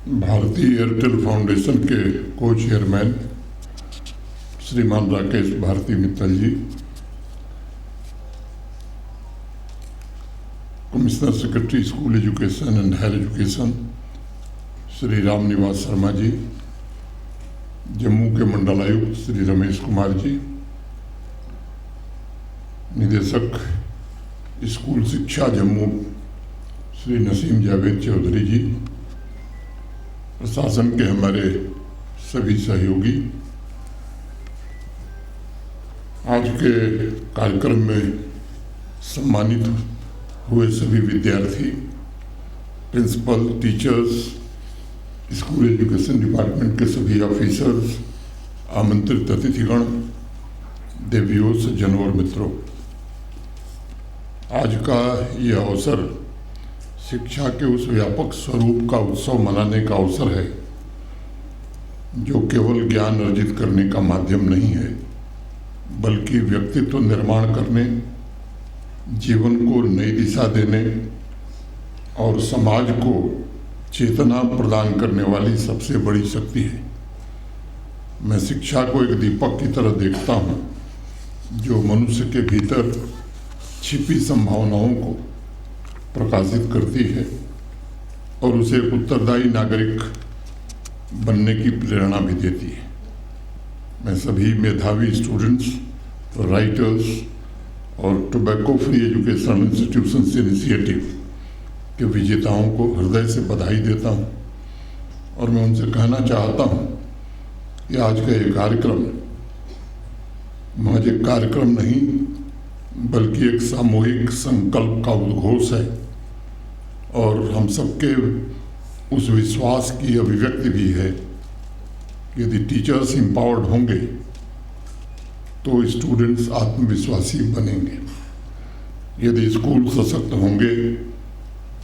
भारतीय Airtel foundation के को chairman Shriman Rakesh Bharti Mittal ji, commissioner secretary school education and higher education Shri Ram Niwas Sharma जी, जम्मू के मंडलायुक्त श्री रमेश कुमार जी, निदेशक स्कूल शिक्षा जम्मू श्री नसीम जावेद चौधरी जी, प्रशासन के हमारे सभी सहयोगी, आज के कार्यक्रम में सम्मानित हुए सभी विद्यार्थी, principal, teachers, school education department के सभी ऑफिसर्स, आमंत्रित अतिथिगण, देवियों, सज्जनों और मित्रों, आज का यह अवसर शिक्षा के उस व्यापक स्वरूप का उत्सव मनाने का अवसर है जो केवल ज्ञान अर्जित करने का माध्यम नहीं है, बल्कि व्यक्तित्व निर्माण करने, जीवन को नई दिशा देने और समाज को चेतना प्रदान करने वाली सबसे बड़ी शक्ति है। मैं शिक्षा को एक दीपक की तरह देखता हूँ जो मनुष्य के भीतर छिपी संभावनाओं को प्रकाशित करती है और उसे एक उत्तरदायी नागरिक बनने की प्रेरणा भी देती है। मैं सभी मेधावी स्टूडेंट्स, राइटर्स और tobacco free educational institutions initiative के विजेताओं को हृदय से बधाई देता हूं और मैं उनसे कहना चाहता हूं कि आज का ये कार्यक्रम महज एक कार्यक्रम नहीं बल्कि एक सामूहिक संकल्प का उद्घोष है और हम सबके उस विश्वास की अभिव्यक्ति भी है कि यदि टीचर्स एम्पावर्ड होंगे तो स्टूडेंट्स आत्मविश्वासी बनेंगे, यदि स्कूल सशक्त होंगे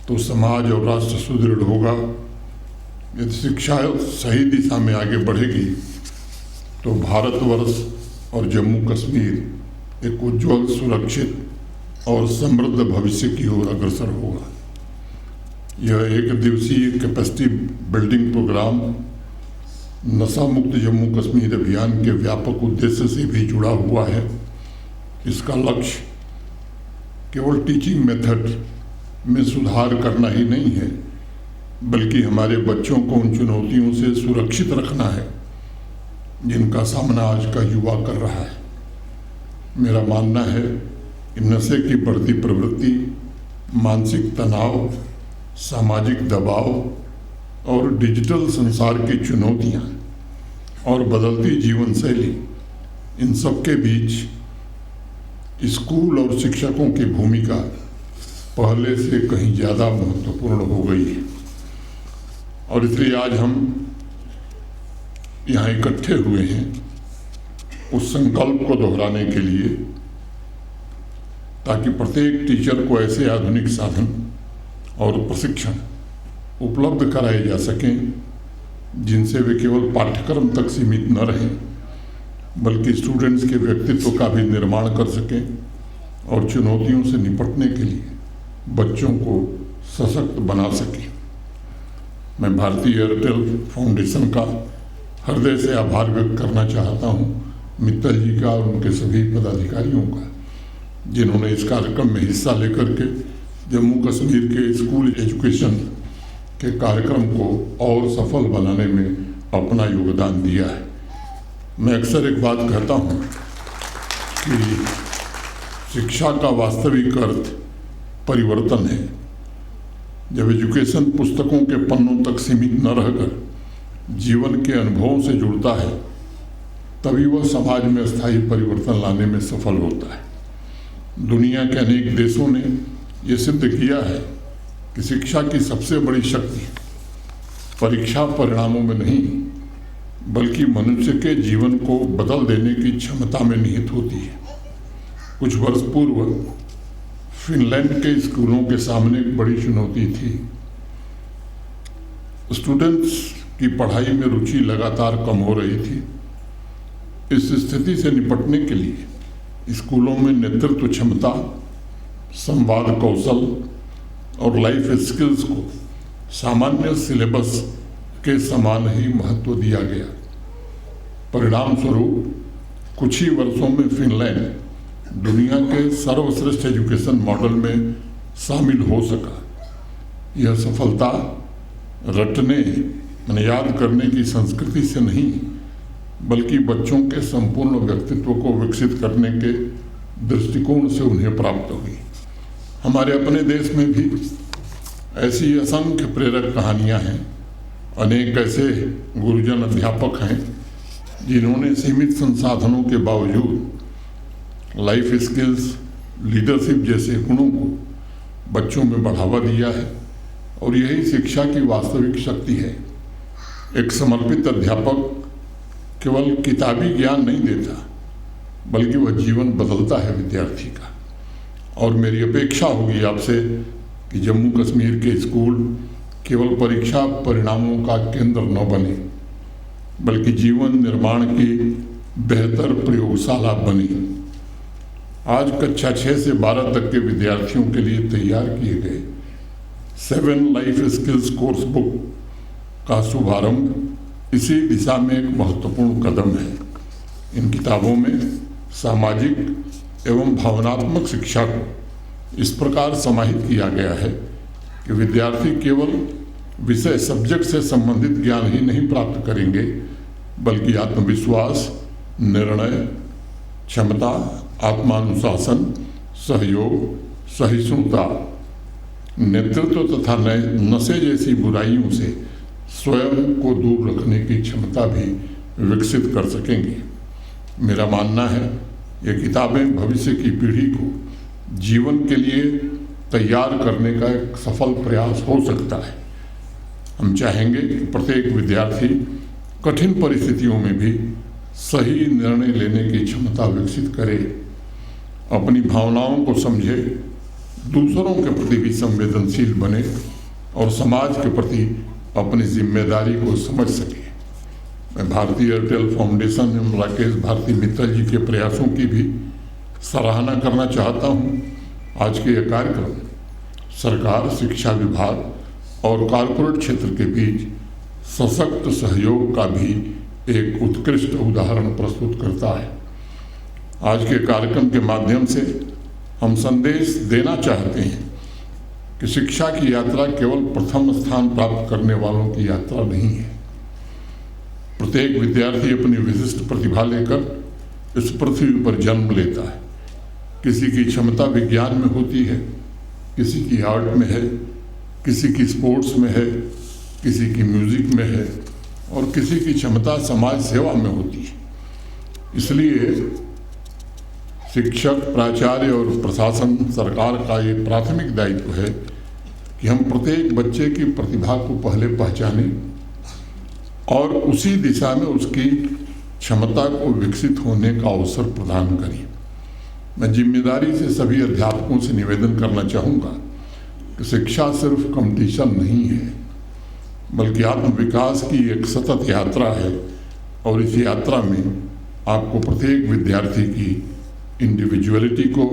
तो समाज और राष्ट्र सुदृढ़ होगा, यदि शिक्षा सही दिशा में आगे बढ़ेगी तो भारतवर्ष और जम्मू कश्मीर एक उज्जवल, सुरक्षित और समृद्ध भविष्य की ओर अग्रसर होगा। यह एक दिवसीय कैपेसिटी बिल्डिंग प्रोग्राम नशा मुक्त जम्मू कश्मीर अभियान के व्यापक उद्देश्य से भी जुड़ा हुआ है। इसका लक्ष्य केवल टीचिंग मेथड में सुधार करना ही नहीं है, बल्कि हमारे बच्चों को उन चुनौतियों से सुरक्षित रखना है जिनका सामना आज का युवा कर रहा है। मेरा मानना है कि नशे की बढ़ती प्रवृत्ति, मानसिक तनाव, सामाजिक दबाव और डिजिटल संसार की चुनौतियां और बदलती जीवन शैली, इन सब के बीच स्कूल और शिक्षकों की भूमिका पहले से कहीं ज़्यादा महत्वपूर्ण हो गई है और इसलिए आज हम यहाँ इकट्ठे हुए हैं उस संकल्प को दोहराने के लिए, ताकि प्रत्येक टीचर को ऐसे आधुनिक साधन और प्रशिक्षण उपलब्ध कराए जा सकें जिनसे वे केवल पाठ्यक्रम तक सीमित न रहें, बल्कि स्टूडेंट्स के व्यक्तित्व का भी निर्माण कर सकें और चुनौतियों से निपटने के लिए बच्चों को सशक्त बना सकें। मैं भारतीय एयरटेल फाउंडेशन का हृदय से आभार व्यक्त करना चाहता हूं, मित्तल जी का और उनके सभी पदाधिकारियों का, जिन्होंने इस कार्यक्रम में हिस्सा लेकर के जम्मू कश्मीर के स्कूल एजुकेशन के कार्यक्रम को और सफल बनाने में अपना योगदान दिया है। मैं अक्सर एक बात कहता हूँ कि शिक्षा का वास्तविक अर्थ परिवर्तन है। जब एजुकेशन पुस्तकों के पन्नों तक सीमित न रहकर जीवन के अनुभवों से जुड़ता है, तभी वह समाज में स्थायी परिवर्तन लाने में सफल होता है। दुनिया के अनेक देशों ने ये सिद्ध किया है कि शिक्षा की सबसे बड़ी शक्ति परीक्षा परिणामों में नहीं, बल्कि मनुष्य के जीवन को बदल देने की क्षमता में निहित होती है। कुछ वर्ष पूर्व फिनलैंड के स्कूलों के सामने एक बड़ी चुनौती थी। स्टूडेंट्स की पढ़ाई में रुचि लगातार कम हो रही थी। इस स्थिति से निपटने के लिए स्कूलों में नेतृत्व क्षमता, संवाद कौशल और लाइफ स्किल्स को सामान्य सिलेबस के समान ही महत्व दिया गया। परिणाम स्वरूप कुछ ही वर्षों में फिनलैंड दुनिया के सर्वश्रेष्ठ एजुकेशन मॉडल में शामिल हो सका। यह सफलता रटने याद करने की संस्कृति से नहीं, बल्कि बच्चों के संपूर्ण व्यक्तित्व को विकसित करने के दृष्टिकोण से उन्हें प्राप्त हुई। हमारे अपने देश में भी ऐसी असंख्य प्रेरक कहानियां हैं। अनेक ऐसे गुरुजन अध्यापक हैं जिन्होंने सीमित संसाधनों के बावजूद लाइफ स्किल्स, लीडरशिप जैसे गुणों को बच्चों में बढ़ावा दिया है, और यही शिक्षा की वास्तविक शक्ति है। एक समर्पित अध्यापक केवल किताबी ज्ञान नहीं देता, बल्कि वह जीवन बदलता है विद्यार्थी का। और मेरी अपेक्षा होगी आपसे कि जम्मू कश्मीर के स्कूल केवल परीक्षा परिणामों का केंद्र न बने, बल्कि जीवन निर्माण की बेहतर प्रयोगशाला बने। आज कक्षा 6 से 12 तक के विद्यार्थियों के लिए तैयार किए गए 7 लाइफ स्किल्स कोर्स बुक का शुभारंभ इसी दिशा में एक महत्वपूर्ण कदम है। इन किताबों में सामाजिक एवं भावनात्मक शिक्षा को इस प्रकार समाहित किया गया है कि विद्यार्थी केवल विषय सब्जेक्ट से संबंधित ज्ञान ही नहीं प्राप्त करेंगे, बल्कि आत्मविश्वास, निर्णय क्षमता, आत्मानुशासन, सहयोग, सहिष्णुता, नेतृत्व तथा नशे जैसी बुराइयों से स्वयं को दूर रखने की क्षमता भी विकसित कर सकेंगे। मेरा मानना है ये किताबें भविष्य की पीढ़ी को जीवन के लिए तैयार करने का एक सफल प्रयास हो सकता है। हम चाहेंगे कि प्रत्येक विद्यार्थी कठिन परिस्थितियों में भी सही निर्णय लेने की क्षमता विकसित करे, अपनी भावनाओं को समझे, दूसरों के प्रति भी संवेदनशील बने और समाज के प्रति अपनी जिम्मेदारी को समझ सके। मैं भारतीय एयरटेल फाउंडेशन एवं राकेश भारती मित्तल जी के प्रयासों की भी सराहना करना चाहता हूँ। आज के यह कार्यक्रम सरकार, शिक्षा विभाग और कॉरपोरेट क्षेत्र के बीच सशक्त सहयोग का भी एक उत्कृष्ट उदाहरण प्रस्तुत करता है। आज के कार्यक्रम के माध्यम से हम संदेश देना चाहते हैं कि शिक्षा की यात्रा केवल प्रथम स्थान प्राप्त करने वालों की यात्रा नहीं है। प्रत्येक विद्यार्थी अपनी विशिष्ट प्रतिभा लेकर इस पृथ्वी पर जन्म लेता है। किसी की क्षमता विज्ञान में होती है, किसी की आर्ट में है, किसी की स्पोर्ट्स में है, किसी की म्यूजिक में है और किसी की क्षमता समाज सेवा में होती है। इसलिए शिक्षक, प्राचार्य और प्रशासन, सरकार का ये प्राथमिक दायित्व है कि हम प्रत्येक बच्चे की प्रतिभा को पहले पहचानें और उसी दिशा में उसकी क्षमता को विकसित होने का अवसर प्रदान करें। मैं जिम्मेदारी से सभी अध्यापकों से निवेदन करना चाहूँगा कि शिक्षा सिर्फ कंपटीशन नहीं है, बल्कि आत्मविकास की एक सतत यात्रा है और इस यात्रा में आपको प्रत्येक विद्यार्थी की इंडिविजुअलिटी को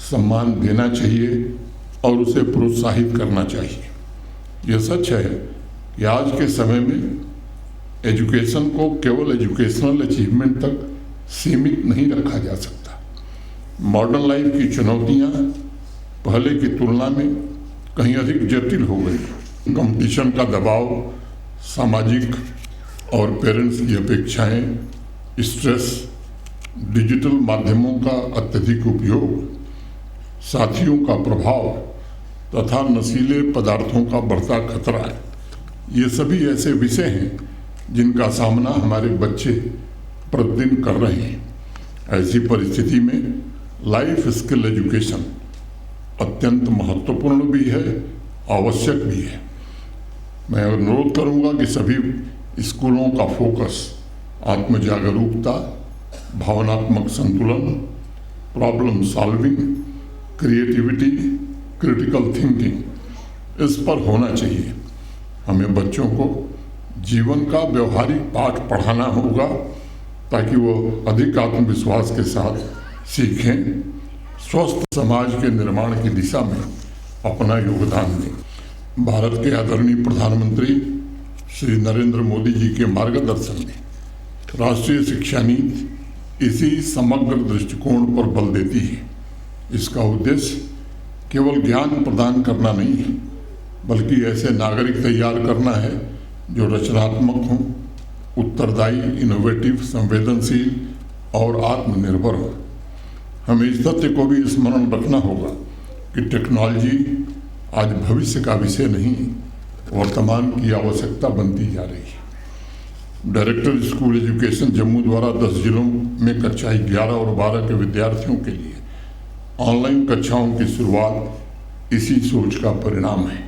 सम्मान देना चाहिए और उसे प्रोत्साहित करना चाहिए। यह सच है कि आज के समय में एजुकेशन को केवल एजुकेशनल अचीवमेंट तक सीमित नहीं रखा जा सकता। मॉडर्न लाइफ की चुनौतियां पहले की तुलना में कहीं अधिक जटिल हो गई। कंपटीशन का दबाव, सामाजिक और पेरेंट्स की अपेक्षाएं, स्ट्रेस, डिजिटल माध्यमों का अत्यधिक उपयोग, साथियों का प्रभाव तथा नशीले पदार्थों का बढ़ता खतरा, ये सभी ऐसे विषय हैं जिनका सामना हमारे बच्चे प्रतिदिन कर रहे हैं। ऐसी परिस्थिति में लाइफ स्किल एजुकेशन अत्यंत महत्वपूर्ण भी है, आवश्यक भी है। मैं अनुरोध करूंगा कि सभी स्कूलों का फोकस आत्म जागरूकता, भावनात्मक संतुलन, problem solving, creativity, critical thinking, इस पर होना चाहिए। हमें बच्चों को जीवन का व्यवहारिक पाठ पढ़ाना होगा ताकि वो अधिक आत्मविश्वास के साथ सीखें, स्वस्थ समाज के निर्माण की दिशा में अपना योगदान दें। भारत के आदरणीय प्रधानमंत्री श्री नरेंद्र मोदी जी के मार्गदर्शन में राष्ट्रीय शिक्षा नीति इसी समग्र दृष्टिकोण पर बल देती है। इसका उद्देश्य केवल ज्ञान प्रदान करना नहीं है, बल्कि ऐसे नागरिक तैयार करना है जो रचनात्मक हों, उत्तरदायी, इनोवेटिव, संवेदनशील और आत्मनिर्भर हो। हमें इस तथ्य को भी स्मरण रखना होगा कि टेक्नोलॉजी आज भविष्य का विषय नहीं, वर्तमान की आवश्यकता बनती जा रही है। डायरेक्टर स्कूल एजुकेशन जम्मू द्वारा 10 जिलों में कक्षा 11 और 12 के विद्यार्थियों के लिए ऑनलाइन कक्षाओं की शुरुआत इसी सोच का परिणाम है।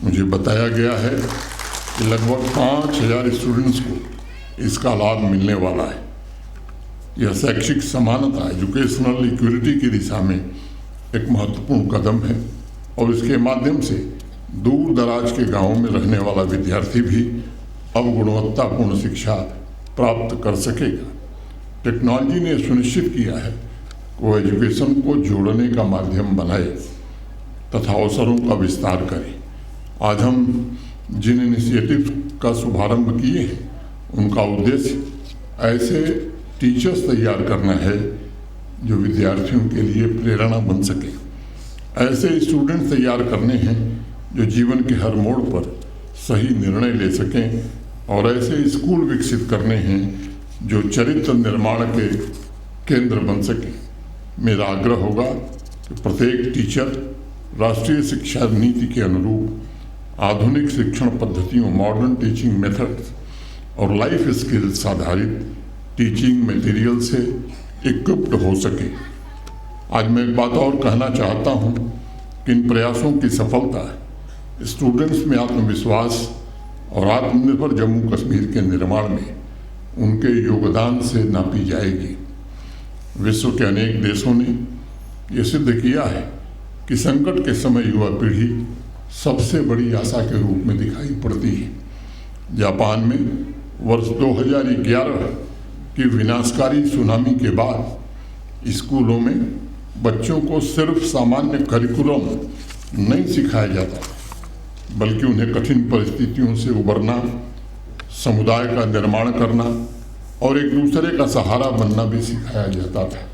मुझे बताया गया है कि लगभग 5000 स्टूडेंट्स को इसका लाभ मिलने वाला है। यह शैक्षिक समानता, एजुकेशनल इक्विटी की दिशा में एक महत्वपूर्ण कदम है और इसके माध्यम से दूर दराज के गांवों में रहने वाला विद्यार्थी भी अब गुणवत्तापूर्ण शिक्षा प्राप्त कर सकेगा। टेक्नोलॉजी ने सुनिश्चित किया है कि वो एजुकेशन को जोड़ने का माध्यम बनाए तथा अवसरों का विस्तार करे। आज हम जिन इनिशिएटिव का शुभारंभ किए हैं उनका उद्देश्य ऐसे टीचर्स तैयार करना है जो विद्यार्थियों के लिए प्रेरणा बन सके, ऐसे स्टूडेंट्स तैयार करने हैं जो जीवन के हर मोड़ पर सही निर्णय ले सकें और ऐसे स्कूल विकसित करने हैं जो चरित्र निर्माण के केंद्र बन सकें। मेरा आग्रह होगा कि प्रत्येक टीचर राष्ट्रीय शिक्षा नीति के अनुरूप आधुनिक शिक्षण पद्धतियों, मॉडर्न टीचिंग मेथड्स और लाइफ स्किल्स आधारित टीचिंग मटेरियल से इक्विप्ड हो सके। आज मैं एक बात और कहना चाहता हूँ कि इन प्रयासों की सफलता स्टूडेंट्स में आत्मविश्वास और आत्मनिर्भर जम्मू कश्मीर के निर्माण में उनके योगदान से नापी जाएगी। विश्व के अनेक देशों ने यह सिद्ध किया है कि संकट के समय युवा पीढ़ी सबसे बड़ी आशा के रूप में दिखाई पड़ती है। जापान में वर्ष 2011 की विनाशकारी सुनामी के बाद स्कूलों में बच्चों को सिर्फ सामान्य करिकुलम नहीं सिखाया जाता, बल्कि उन्हें कठिन परिस्थितियों से उबरना, समुदाय का निर्माण करना और एक दूसरे का सहारा बनना भी सिखाया जाता था।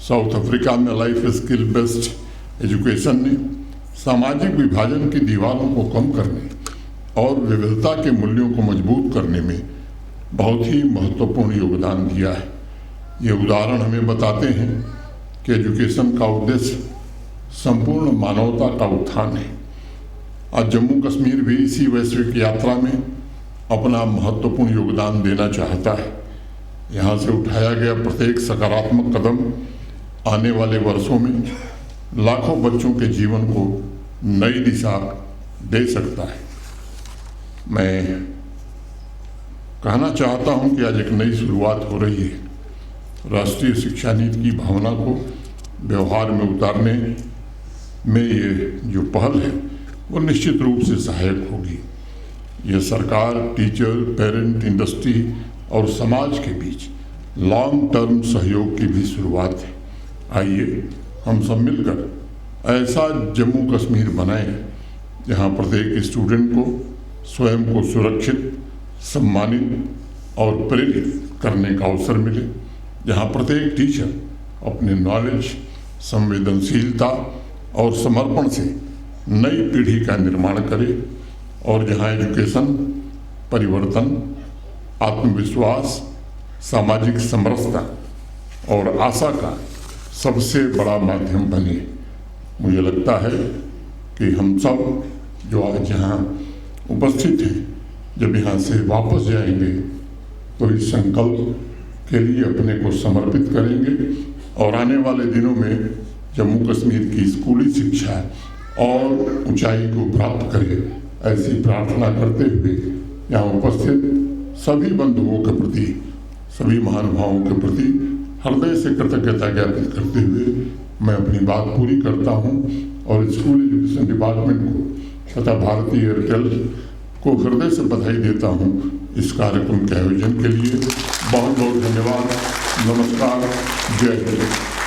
साउथ अफ्रीका में लाइफ स्किल बेस्ड एजुकेशन ने सामाजिक विभाजन की दीवारों को कम करने और विविधता के मूल्यों को मजबूत करने में बहुत ही महत्वपूर्ण योगदान दिया है। ये उदाहरण हमें बताते हैं कि एजुकेशन का उद्देश्य संपूर्ण मानवता का उत्थान है। आज जम्मू कश्मीर भी इसी वैश्विक यात्रा में अपना महत्वपूर्ण योगदान देना चाहता है। यहाँ से उठाया गया प्रत्येक सकारात्मक कदम आने वाले वर्षों में लाखों बच्चों के जीवन को नई दिशा दे सकता है। मैं कहना चाहता हूँ कि आज एक नई शुरुआत हो रही है। राष्ट्रीय शिक्षा नीति की भावना को व्यवहार में उतारने में ये जो पहल है वो निश्चित रूप से सहायक होगी। ये सरकार, टीचर, पेरेंट, इंडस्ट्री और समाज के बीच लॉन्ग टर्म सहयोग की भी शुरुआत है। आइए हम सब मिलकर ऐसा जम्मू कश्मीर बनाएं जहां प्रत्येक स्टूडेंट को स्वयं को सुरक्षित, सम्मानित और प्रेरित करने का अवसर मिले, जहां प्रत्येक टीचर अपने नॉलेज, संवेदनशीलता और समर्पण से नई पीढ़ी का निर्माण करे और जहां एजुकेशन परिवर्तन, आत्मविश्वास, सामाजिक समरसता और आशा का सबसे बड़ा माध्यम बने। मुझे लगता है कि हम सब जो आज यहाँ उपस्थित हैं, जब यहाँ से वापस जाएंगे तो इस संकल्प के लिए अपने को समर्पित करेंगे और आने वाले दिनों में जम्मू कश्मीर की स्कूली शिक्षा और ऊंचाई को प्राप्त करे, ऐसी प्रार्थना करते हुए यहाँ उपस्थित सभी बंधुओं के प्रति, सभी महानुभावों के प्रति हृदय से कृतज्ञता ज्ञापित करते हुए मैं अपनी बात पूरी करता हूँ और स्कूल एजुकेशन डिपार्टमेंट को तथा भारतीय एयरटेल को हृदय से बधाई देता हूँ इस कार्यक्रम के आयोजन के लिए। बहुत बहुत धन्यवाद। नमस्कार। जय हिंद।